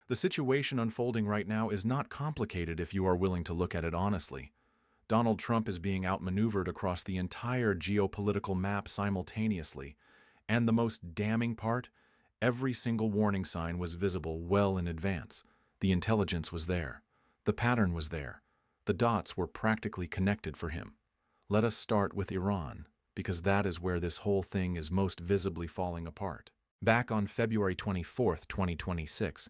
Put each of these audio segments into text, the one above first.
The situation unfolding right now is not complicated if you are willing to look at it honestly. Donald Trump is being outmaneuvered across the entire geopolitical map simultaneously. And the most damning part, every single warning sign was visible well in advance. The intelligence was there. The pattern was there. The dots were practically connected for him. Let us start with Iran, because that is where this whole thing is most visibly falling apart. Back on February 24, 2026,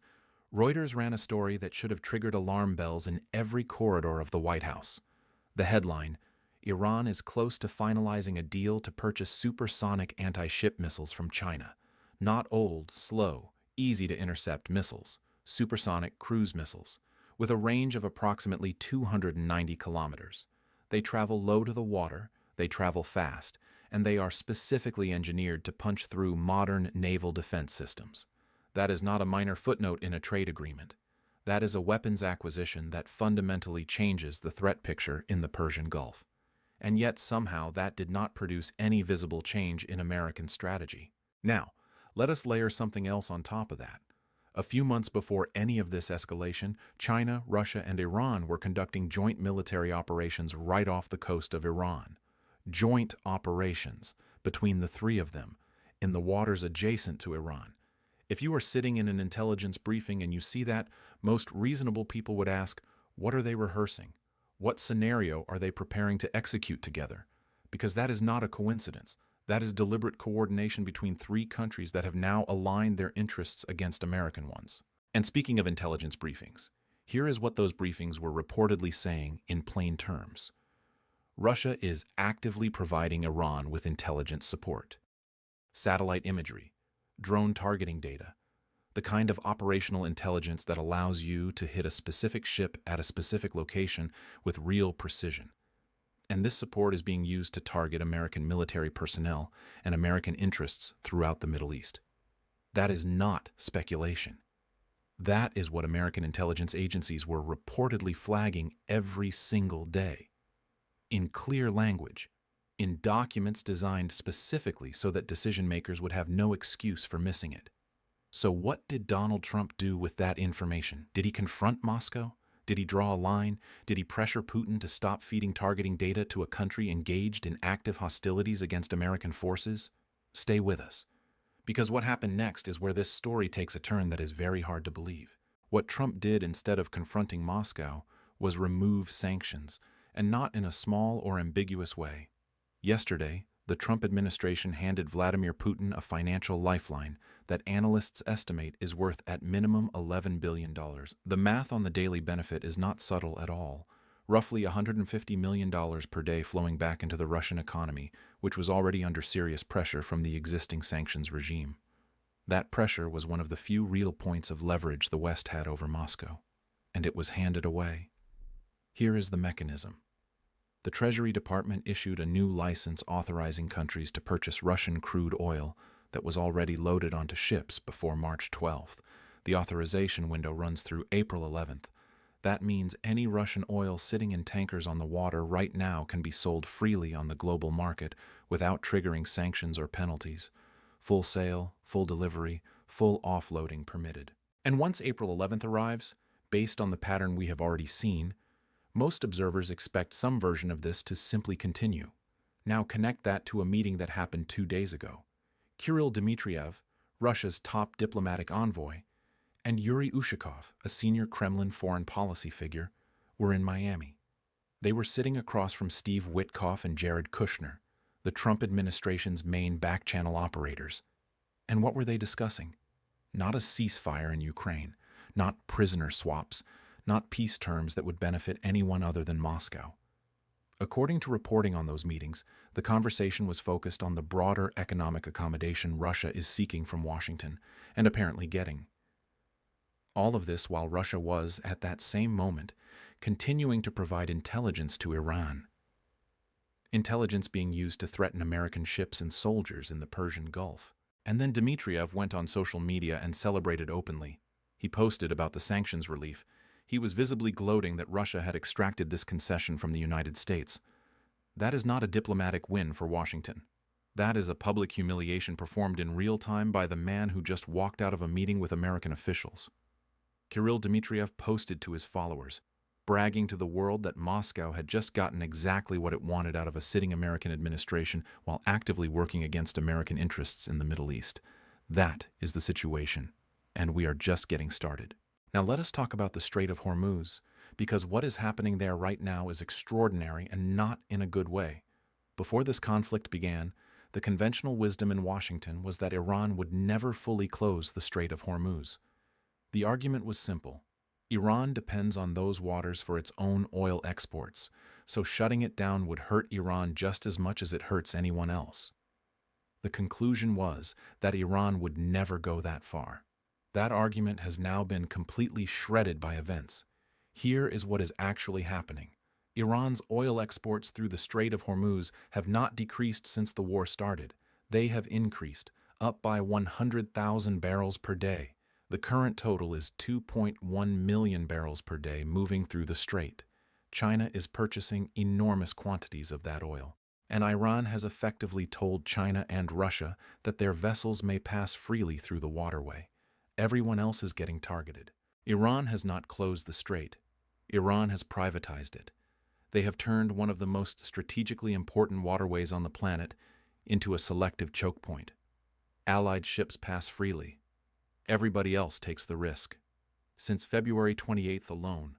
Reuters ran a story that should have triggered alarm bells in every corridor of the White House. The headline, Iran is close to finalizing a deal to purchase supersonic anti-ship missiles from China. Not old, slow, easy to intercept missiles, supersonic cruise missiles, with a range of approximately 290 kilometers. They travel low to the water, they travel fast, and they are specifically engineered to punch through modern naval defense systems. That is not a minor footnote in a trade agreement. That is a weapons acquisition that fundamentally changes the threat picture in the Persian Gulf. And yet somehow that did not produce any visible change in American strategy. Now, let us layer something else on top of that. A few months before any of this escalation, China, Russia, and Iran were conducting joint military operations right off the coast of Iran. Joint operations between the three of them in the waters adjacent to Iran. If you are sitting in an intelligence briefing and you see that, most reasonable people would ask, what are they rehearsing? What scenario are they preparing to execute together? Because that is not a coincidence. That is deliberate coordination between three countries that have now aligned their interests against American ones. And speaking of intelligence briefings, here is what those briefings were reportedly saying in plain terms. Russia is actively providing Iran with intelligence support. Satellite imagery, drone targeting data, the kind of operational intelligence that allows you to hit a specific ship at a specific location with real precision. And this support is being used to target American military personnel and American interests throughout the Middle East. That is not speculation. That is what American intelligence agencies were reportedly flagging every single day. In clear language, in documents designed specifically so that decision makers would have no excuse for missing it. So what did Donald Trump do with that information? Did he confront Moscow? Did he draw a line? Did he pressure Putin to stop feeding targeting data to a country engaged in active hostilities against American forces? Stay with us, because what happened next is where this story takes a turn that is very hard to believe. What Trump did instead of confronting Moscow was remove sanctions, and not in a small or ambiguous way. Yesterday, the Trump administration handed Vladimir Putin a financial lifeline that analysts estimate is worth at minimum $11 billion. The math on the daily benefit is not subtle at all. Roughly $150 million per day flowing back into the Russian economy, which was already under serious pressure from the existing sanctions regime. That pressure was one of the few real points of leverage the West had over Moscow, and it was handed away. Here is the mechanism. The Treasury Department issued a new license authorizing countries to purchase Russian crude oil that was already loaded onto ships before March 12th. The authorization window runs through April 11th. That means any Russian oil sitting in tankers on the water right now can be sold freely on the global market without triggering sanctions or penalties. Full sale, full delivery, full offloading permitted. And once April 11th arrives, based on the pattern we have already seen, most observers expect some version of this to simply continue. Now connect that to a meeting that happened 2 days ago. Kirill Dmitriev, Russia's top diplomatic envoy, and Yuri Ushakov, a senior Kremlin foreign policy figure, were in Miami. They were sitting across from Steve Witkoff and Jared Kushner, the Trump administration's main back-channel operators. And what were they discussing? Not a ceasefire in Ukraine, not prisoner swaps, not peace terms that would benefit anyone other than Moscow. According to reporting on those meetings, the conversation was focused on the broader economic accommodation Russia is seeking from Washington, and apparently getting. All of this while Russia was, at that same moment, continuing to provide intelligence to Iran. Intelligence being used to threaten American ships and soldiers in the Persian Gulf. And then Dmitriev went on social media and celebrated openly. He posted about the sanctions relief. He was visibly gloating that Russia had extracted this concession from the United States. That is not a diplomatic win for Washington. That is a public humiliation performed in real time by the man who just walked out of a meeting with American officials. Kirill Dmitriev posted to his followers, bragging to the world that Moscow had just gotten exactly what it wanted out of a sitting American administration while actively working against American interests in the Middle East. That is the situation, and we are just getting started. Now let us talk about the Strait of Hormuz, because what is happening there right now is extraordinary and not in a good way. Before this conflict began, the conventional wisdom in Washington was that Iran would never fully close the Strait of Hormuz. The argument was simple. Iran depends on those waters for its own oil exports, so shutting it down would hurt Iran just as much as it hurts anyone else. The conclusion was that Iran would never go that far. That argument has now been completely shredded by events. Here is what is actually happening. Iran's oil exports through the Strait of Hormuz have not decreased since the war started. They have increased, up by 100,000 barrels per day. The current total is 2.1 million barrels per day moving through the strait. China is purchasing enormous quantities of that oil, and Iran has effectively told China and Russia that their vessels may pass freely through the waterway. Everyone else is getting targeted. Iran has not closed the strait. Iran has privatized it. They have turned one of the most strategically important waterways on the planet into a selective choke point. Allied ships pass freely. Everybody else takes the risk. Since February 28th alone,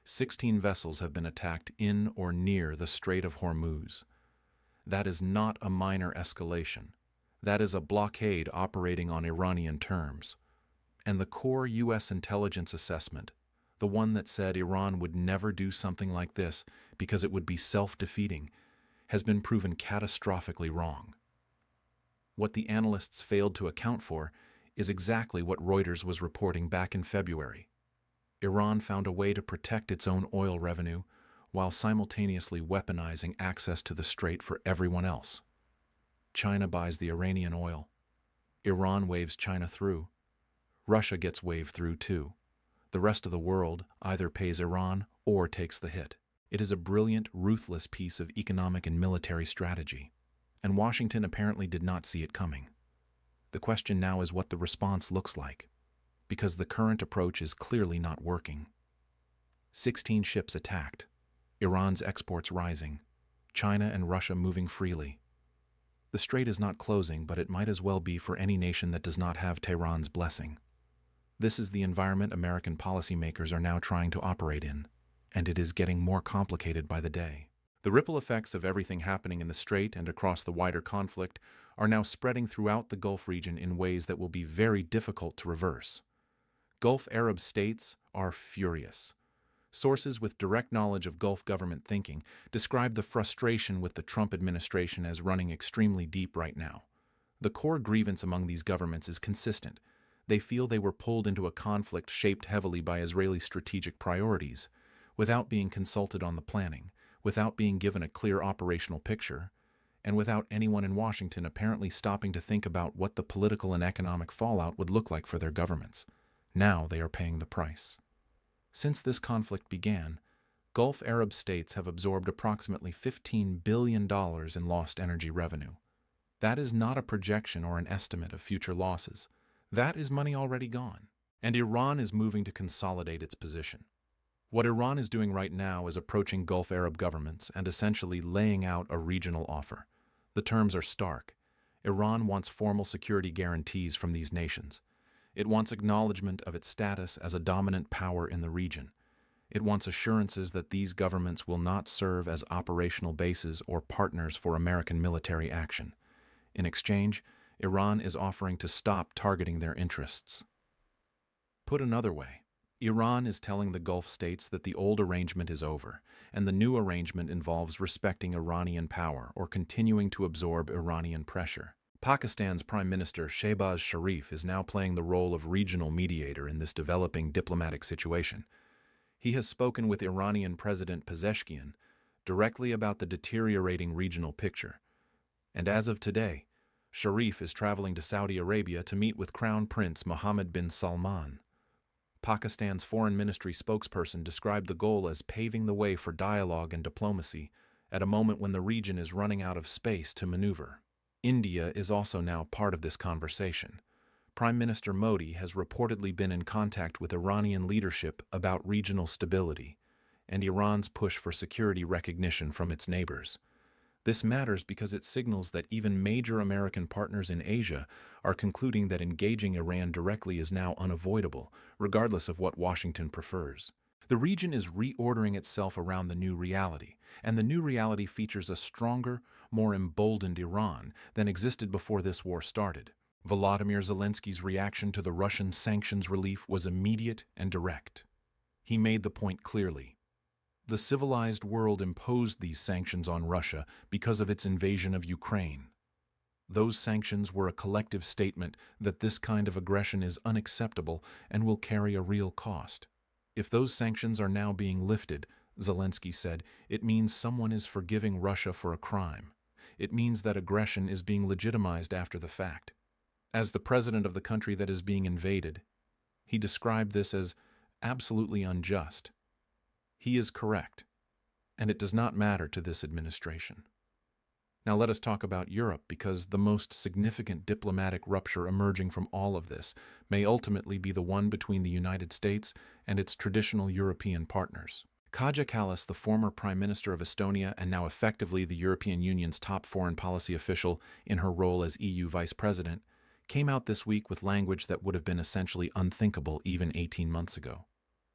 16 vessels have been attacked in or near the Strait of Hormuz. That is not a minor escalation. That is a blockade operating on Iranian terms. And the core U.S. intelligence assessment, the one that said Iran would never do something like this because it would be self-defeating, has been proven catastrophically wrong. What the analysts failed to account for is exactly what Reuters was reporting back in February. Iran found a way to protect its own oil revenue while simultaneously weaponizing access to the strait for everyone else. China buys the Iranian oil. Iran waves China through. Russia gets waved through too. The rest of the world either pays Iran or takes the hit. It is a brilliant, ruthless piece of economic and military strategy, and Washington apparently did not see it coming. The question now is what the response looks like, because the current approach is clearly not working. 16 ships attacked, Iran's exports rising, China and Russia moving freely. The strait is not closing, but it might as well be for any nation that does not have Tehran's blessing. This is the environment American policymakers are now trying to operate in, and it is getting more complicated by the day. The ripple effects of everything happening in the strait and across the wider conflict are now spreading throughout the Gulf region in ways that will be very difficult to reverse. Gulf Arab states are furious. Sources with direct knowledge of Gulf government thinking describe the frustration with the Trump administration as running extremely deep right now. The core grievance among these governments is consistent. They feel they were pulled into a conflict shaped heavily by Israeli strategic priorities, without being consulted on the planning, without being given a clear operational picture, and without anyone in Washington apparently stopping to think about what the political and economic fallout would look like for their governments. Now they are paying the price. Since this conflict began, Gulf Arab states have absorbed approximately $15 billion in lost energy revenue. That is not a projection or an estimate of future losses. That is money already gone. And Iran is moving to consolidate its position. What Iran is doing right now is approaching Gulf Arab governments and essentially laying out a regional offer. The terms are stark. Iran wants formal security guarantees from these nations. It wants acknowledgement of its status as a dominant power in the region. It wants assurances that these governments will not serve as operational bases or partners for American military action. In exchange, Iran is offering to stop targeting their interests. Put another way, Iran is telling the Gulf states that the old arrangement is over, and the new arrangement involves respecting Iranian power or continuing to absorb Iranian pressure. Pakistan's Prime Minister Shehbaz Sharif is now playing the role of regional mediator in this developing diplomatic situation. He has spoken with Iranian President Pezeshkian directly about the deteriorating regional picture. And as of today, Sharif is traveling to Saudi Arabia to meet with Crown Prince Mohammed bin Salman. Pakistan's foreign ministry spokesperson described the goal as paving the way for dialogue and diplomacy at a moment when the region is running out of space to maneuver. India is also now part of this conversation. Prime Minister Modi has reportedly been in contact with Iranian leadership about regional stability and Iran's push for security recognition from its neighbors. This matters because it signals that even major American partners in Asia are concluding that engaging Iran directly is now unavoidable, regardless of what Washington prefers. The region is reordering itself around the new reality, and the new reality features a stronger, more emboldened Iran than existed before this war started. Volodymyr Zelensky's reaction to the Russian sanctions relief was immediate and direct. He made the point clearly. The civilized world imposed these sanctions on Russia because of its invasion of Ukraine. Those sanctions were a collective statement that this kind of aggression is unacceptable and will carry a real cost. If those sanctions are now being lifted, Zelensky said, it means someone is forgiving Russia for a crime. It means that aggression is being legitimized after the fact. As the president of the country that is being invaded, he described this as absolutely unjust. He is correct, and it does not matter to this administration. Now let us talk about Europe, because the most significant diplomatic rupture emerging from all of this may ultimately be the one between the United States and its traditional European partners. Kaja Kallas, the former Prime Minister of Estonia and now effectively the European Union's top foreign policy official in her role as EU Vice President, came out this week with language that would have been essentially unthinkable even 18 months ago.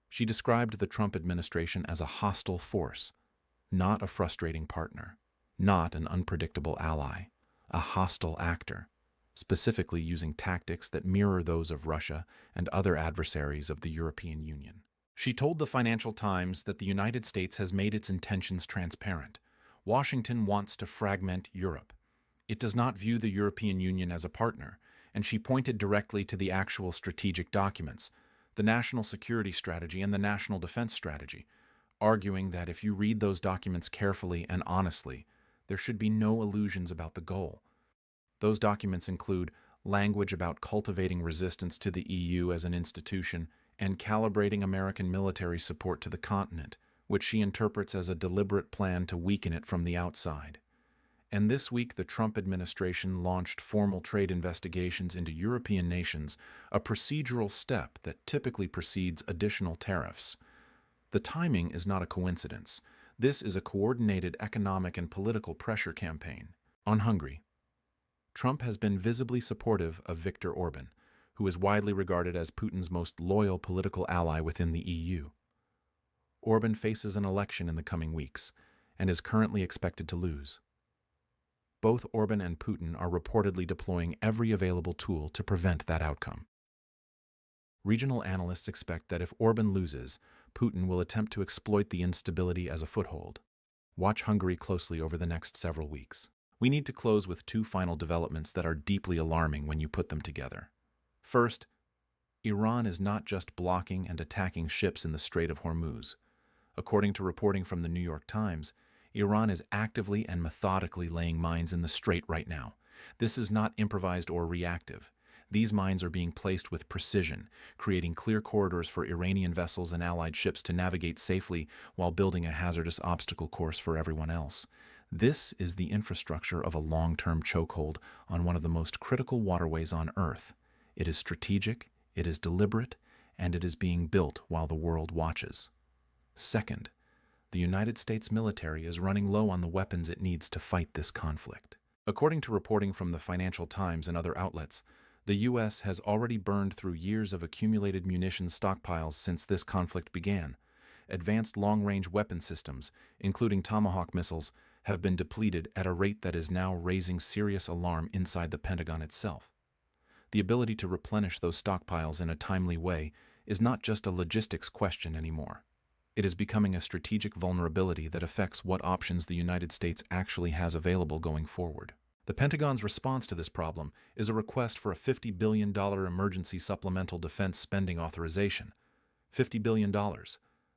She described the Trump administration as a hostile force, not a frustrating partner, not an unpredictable ally, a hostile actor, specifically using tactics that mirror those of Russia and other adversaries of the European Union. She told the Financial Times that the United States has made its intentions transparent. Washington wants to fragment Europe. It does not view the European Union as a partner, and she pointed directly to the actual strategic documents, the National Security Strategy and the National Defense Strategy, arguing that if you read those documents carefully and honestly, there should be no illusions about the goal. Those documents include language about cultivating resistance to the EU as an institution and calibrating American military support to the continent, which she interprets as a deliberate plan to weaken it from the outside. And this week, the Trump administration launched formal trade investigations into European nations, a procedural step that typically precedes additional tariffs. The timing is not a coincidence. This is a coordinated economic and political pressure campaign. On Hungary, Trump has been visibly supportive of Viktor Orban, who is widely regarded as Putin's most loyal political ally within the EU. Orban faces an election in the coming weeks and is currently expected to lose. Both Orban and Putin are reportedly deploying every available tool to prevent that outcome. Regional analysts expect that if Orban loses, Putin will attempt to exploit the instability as a foothold. Watch Hungary closely over the next several weeks. We need to close with two final developments that are deeply alarming when you put them together. First, Iran is not just blocking and attacking ships in the Strait of Hormuz. According to reporting from the New York Times, Iran is actively and methodically laying mines in the strait right now. This is not improvised or reactive. These mines are being placed with precision, creating clear corridors for Iranian vessels and allied ships to navigate safely while building a hazardous obstacle course for everyone else. This is the infrastructure of a long-term chokehold on one of the most critical waterways on Earth. It is strategic, it is deliberate, and it is being built while the world watches. Second, the United States military is running low on the weapons it needs to fight this conflict. According to reporting from the Financial Times and other outlets, the U.S. has already burned through years of accumulated munitions stockpiles since this conflict began. Advanced long-range weapon systems, including Tomahawk missiles, have been depleted at a rate that is now raising serious alarm inside the Pentagon itself. The ability to replenish those stockpiles in a timely way is not just a logistics question anymore. It is becoming a strategic vulnerability that affects what options the United States actually has available going forward. The Pentagon's response to this problem is a request for a $50 billion emergency supplemental defense spending authorization. $50 billion.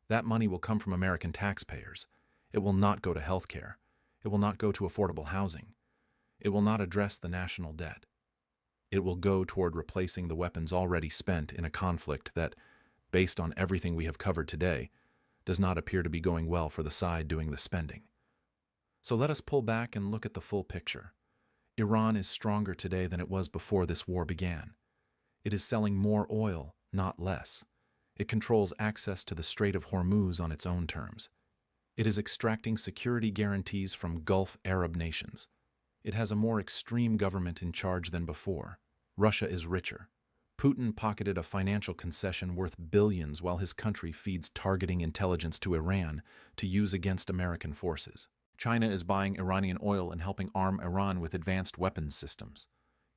That money will come from American taxpayers. It will not go to health care. It will not go to affordable housing. It will not address the national debt. It will go toward replacing the weapons already spent in a conflict that, based on everything we have covered today, does not appear to be going well for the side doing the spending. So let us pull back and look at the full picture. Iran is stronger today than it was before this war began. It is selling more oil, not less. It controls access to the Strait of Hormuz on its own terms. It is extracting security guarantees from Gulf Arab nations. It has a more extreme government in charge than before. Russia is richer. Putin pocketed a financial concession worth billions while his country feeds targeting intelligence to Iran to use against American forces. China is buying Iranian oil and helping arm Iran with advanced weapons systems.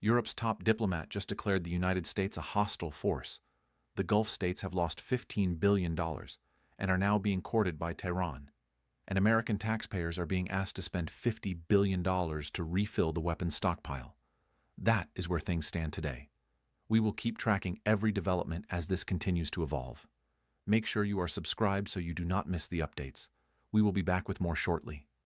Europe's top diplomat just declared the United States a hostile force. The Gulf states have lost $15 billion and are now being courted by Tehran. And American taxpayers are being asked to spend $50 billion to refill the weapons stockpile. That is where things stand today. We will keep tracking every development as this continues to evolve. Make sure you are subscribed so you do not miss the updates. We will be back with more shortly.